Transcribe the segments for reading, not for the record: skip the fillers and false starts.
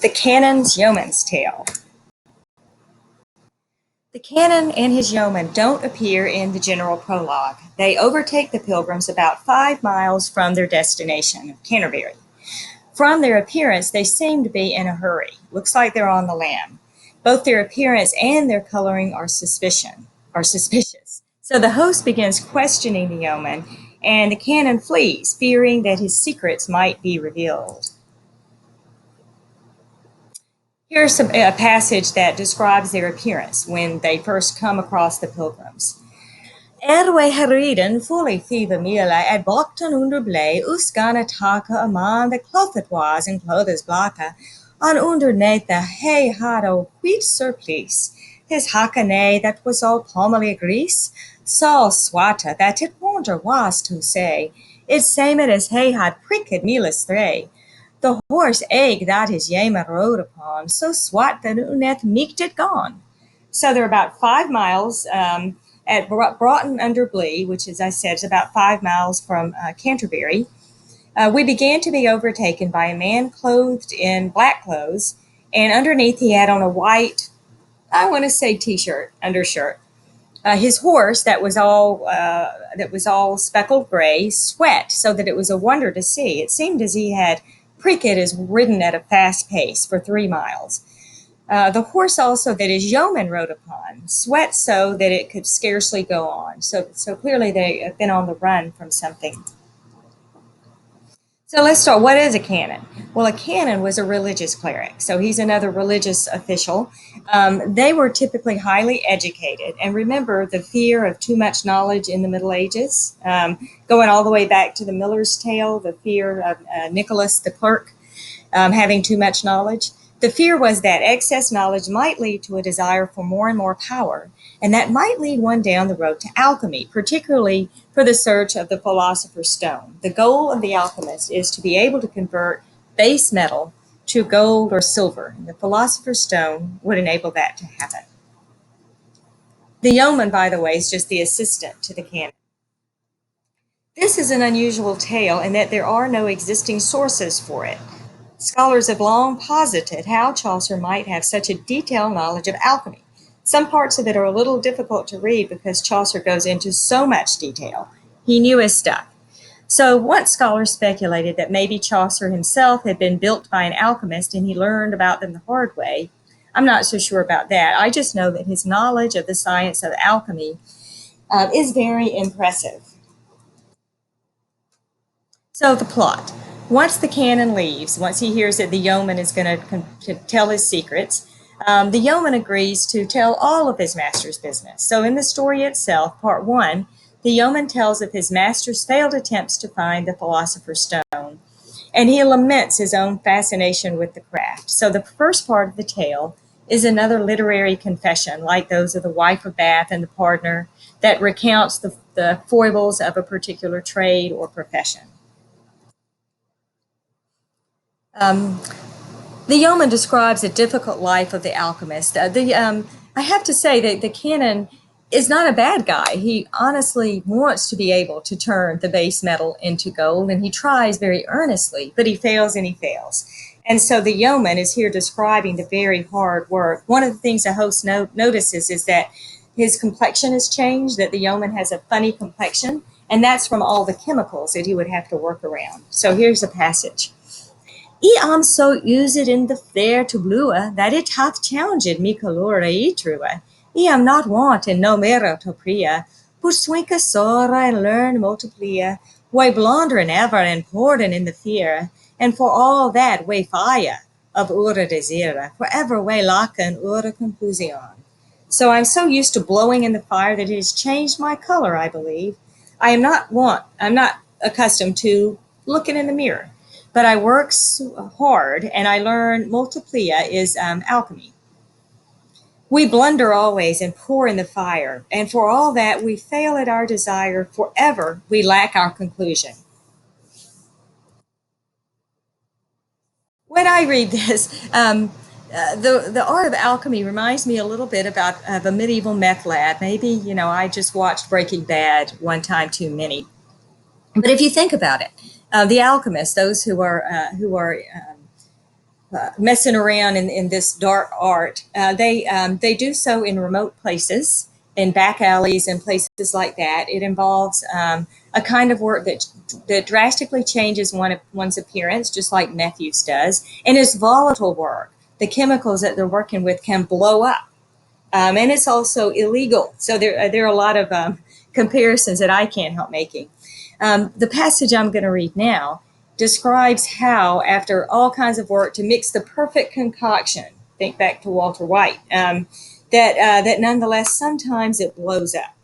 The Canon's Yeoman's Tale. The Canon and his yeoman don't appear in the general prologue. They overtake the pilgrims about 5 miles from their destination, Canterbury. From their appearance, they seem to be in a hurry. Looks like they're on the lam. Both their appearance and their coloring are suspicious. So the host begins questioning the yeoman, and the Canon flees, fearing that his secrets might be revealed. Here's a passage that describes their appearance when they first come across the pilgrims. Erwe heriden fully thieve mila at Bokton under blay usgana taka aman the clothed was and clothes blaka on underneath the hey hado wheat surplice. His hakane that was all pomely grease, saw swata that it wonder was to say, it same it as hey had pricked mila stray. The horse egg that his yeoman rode upon, so swat that uneth meeked it gone. So they're about 5 miles at Broughton under Blee, which, as I said, is about 5 miles from Canterbury. We began to be overtaken by a man clothed in black clothes, and underneath he had on a white, I want to say t-shirt, undershirt. His horse, that was all speckled gray, sweat so that it was a wonder to see. It seemed as he had Prickett is ridden at a fast pace for 3 miles. The horse also that his yeoman rode upon sweat so that it could scarcely go on. So clearly they have been on the run from something. So let's start. What is a canon? Well, a canon was a religious cleric. So he's another religious official. They were typically highly educated. And remember the fear of too much knowledge in the Middle Ages, going all the way back to the Miller's Tale, the fear of Nicholas the clerk having too much knowledge. The fear was that excess knowledge might lead to a desire for more and more power, and that might lead one down the road to alchemy, particularly for the search of the philosopher's stone. The goal of the alchemist is to be able to convert base metal to gold or silver, and the philosopher's stone would enable that to happen. The yeoman, by the way, is just the assistant to the canon. This is an unusual tale in that there are no existing sources for it. Scholars have long posited how Chaucer might have such a detailed knowledge of alchemy. Some parts of it are a little difficult to read because Chaucer goes into so much detail. He knew his stuff. So one scholar speculated that maybe Chaucer himself had been built by an alchemist and he learned about them the hard way. I'm not so sure about that. I just know that his knowledge of the science of alchemy is very impressive. So the plot. Once the canon leaves, once he hears that the yeoman is going to tell his secrets, the yeoman agrees to tell all of his master's business. So in the story itself, part 1, the yeoman tells of his master's failed attempts to find the philosopher's stone, and he laments his own fascination with the craft. So the first part of the tale is another literary confession, like those of the wife of Bath and the pardoner, that recounts the foibles of a particular trade or profession. The yeoman describes a difficult life of the alchemist. I have to say that the canon is not a bad guy. He honestly wants to be able to turn the base metal into gold, and he tries very earnestly, but he fails and he fails. And so the yeoman is here describing the very hard work. One of the things the host notices is that his complexion has changed, that the yeoman has a funny complexion, and that's from all the chemicals that he would have to work around. So here's a passage. I am so used in the fair to blue that it hath challenged me calora true. I am not want in no mera to pria, but swink a sora and learn multiplia, way blondering ever and porden in the fear, and for all that way fire of ura desira, forever way laka and ura confusion. So I'm so used to blowing in the fire that it has changed my color, I believe. I'm not accustomed to looking in the mirror. But I work hard and I learn multiplia is alchemy. We blunder always and pour in the fire, and for all that we fail at our desire, forever we lack our conclusion. When I read this, the art of alchemy reminds me a little bit about a medieval meth lab. Maybe, I just watched Breaking Bad one time too many. But if you think about it, the alchemists, those who are messing around in this dark art. They do so in remote places, in back alleys and places like that. It involves a kind of work that drastically changes one's appearance, just like Matthews does, and it's volatile work. The chemicals that they're working with can blow up, and it's also illegal. So there are a lot of comparisons that I can't help making. The passage I'm going to read now describes how, after all kinds of work to mix the perfect concoction, think back to Walter White, that nonetheless sometimes it blows up.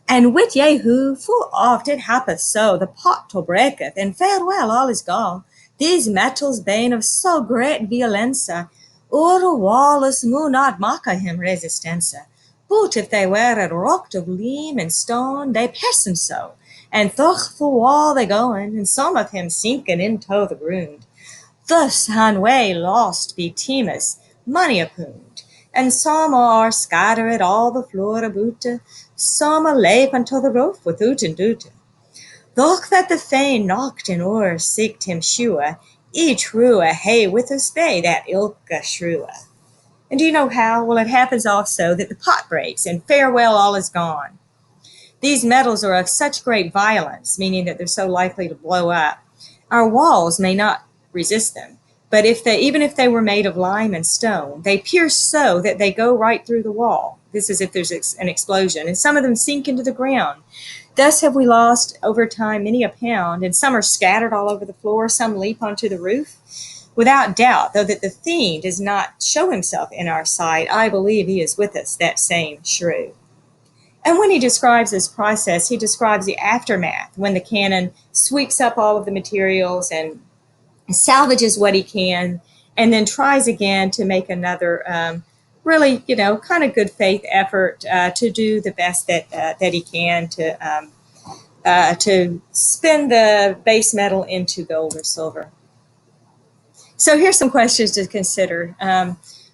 And wit ye who, full oft it happeth so, the pot to breaketh, and farewell all is gone. These metals bane of so great violenza, or Wallace mu not mocka him resistenza. But if they were at rocked of leam and stone, they pass him so, and though the wall they goin, and some of him sinking into the ground. Thus han we lost be teemas, many a pound, and some are scattered all the floor about, some a lape unto the roof without and doot. Though that the fane knocked in o'er seeked him sure, each rue a hay with a spade that ilka shrew. And do you know how? Well, it happens also that the pot breaks and farewell all is gone. These metals are of such great violence, meaning that they're so likely to blow up. Our walls may not resist them, but even if they were made of lime and stone, they pierce so that they go right through the wall. This is if there's an explosion, and some of them sink into the ground. Thus have we lost over time many a pound, and some are scattered all over the floor, some leap onto the roof. Without doubt, though that the fiend does not show himself in our sight, I believe he is with us, that same shrew. And when he describes this process, he describes the aftermath, when the Canon sweeps up all of the materials and salvages what he can, and then tries again to make another really, kind of good faith effort to do the best that he can to spin the base metal into gold or silver. So here's some questions to consider.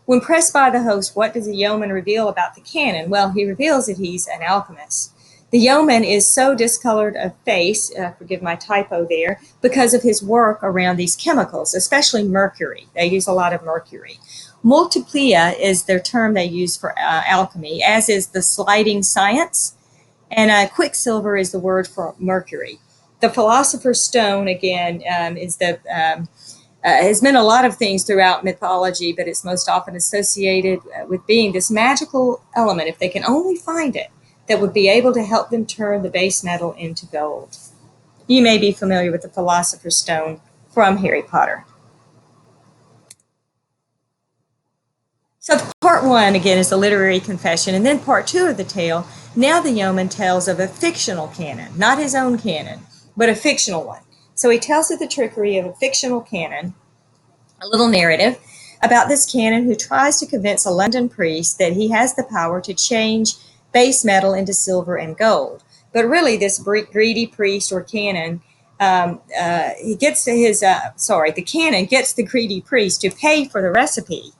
When pressed by the host, what does the yeoman reveal about the Canon? Well, he reveals that he's an alchemist. The yeoman is so discolored of face, forgive my typo there, because of his work around these chemicals, especially mercury. They use a lot of mercury. Multiplia is their term they use for alchemy, as is the sliding science, and quicksilver is the word for mercury. The philosopher's stone, again, has meant a lot of things throughout mythology, but it's most often associated with being this magical element, if they can only find it, that would be able to help them turn the base metal into gold. You may be familiar with the Philosopher's Stone from Harry Potter. So part one, again, is the literary confession, and then part two of the tale, now the yeoman tells of a fictional canon, not his own canon, but a fictional one. So he tells of the trickery of a fictional canon, a little narrative about this canon who tries to convince a London priest that he has the power to change base metal into silver and gold. But really, this greedy priest or canon, the canon gets the greedy priest to pay for the recipe,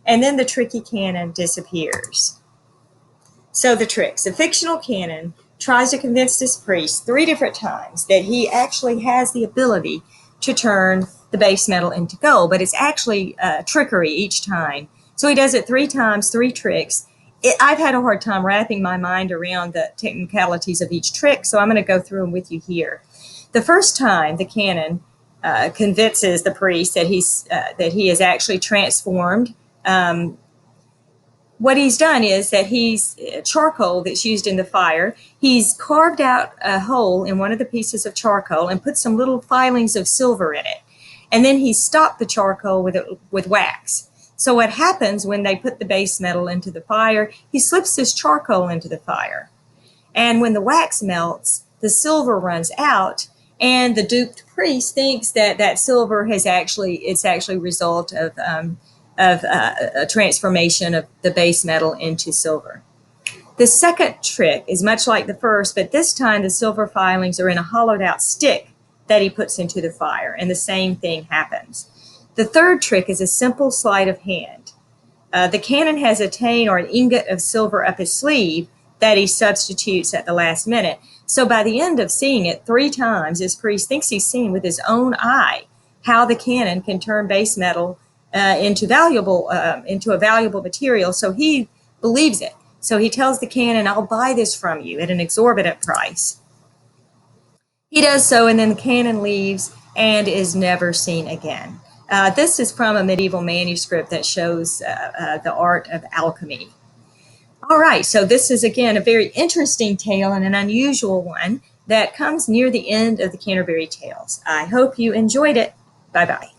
and then the tricky canon disappears. So the tricks. The fictional canon tries to convince this priest 3 different times that he actually has the ability to turn the base metal into gold, but it's actually trickery each time. So he does it 3 times, 3 tricks. I've had a hard time wrapping my mind around the technicalities of each trick, so I'm going to go through them with you here. The first time, the canon convinces the priest that he is actually transformed. What he's done is that he's charcoal that's used in the fire. He's carved out a hole in one of the pieces of charcoal and put some little filings of silver in it. And then he stopped the charcoal with wax. So what happens when they put the base metal into the fire, he slips this charcoal into the fire. And when the wax melts, the silver runs out, and the duped priest thinks that silver it's actually a result of a transformation of the base metal into silver. The second trick is much like the first, but this time the silver filings are in a hollowed out stick that he puts into the fire, and the same thing happens. The third trick is a simple sleight of hand. The canon has a tane or an ingot of silver up his sleeve that he substitutes at the last minute. So by the end of seeing it 3 times, this priest thinks he's seen with his own eye how the Canon can turn base metal into a valuable material. So he believes it. So he tells the Canon, "I'll buy this from you at an exorbitant price." He does so, and then the Canon leaves and is never seen again. This is from a medieval manuscript that shows the art of alchemy. All right, so this is again a very interesting tale and an unusual one that comes near the end of the Canterbury Tales. I hope you enjoyed it. Bye bye.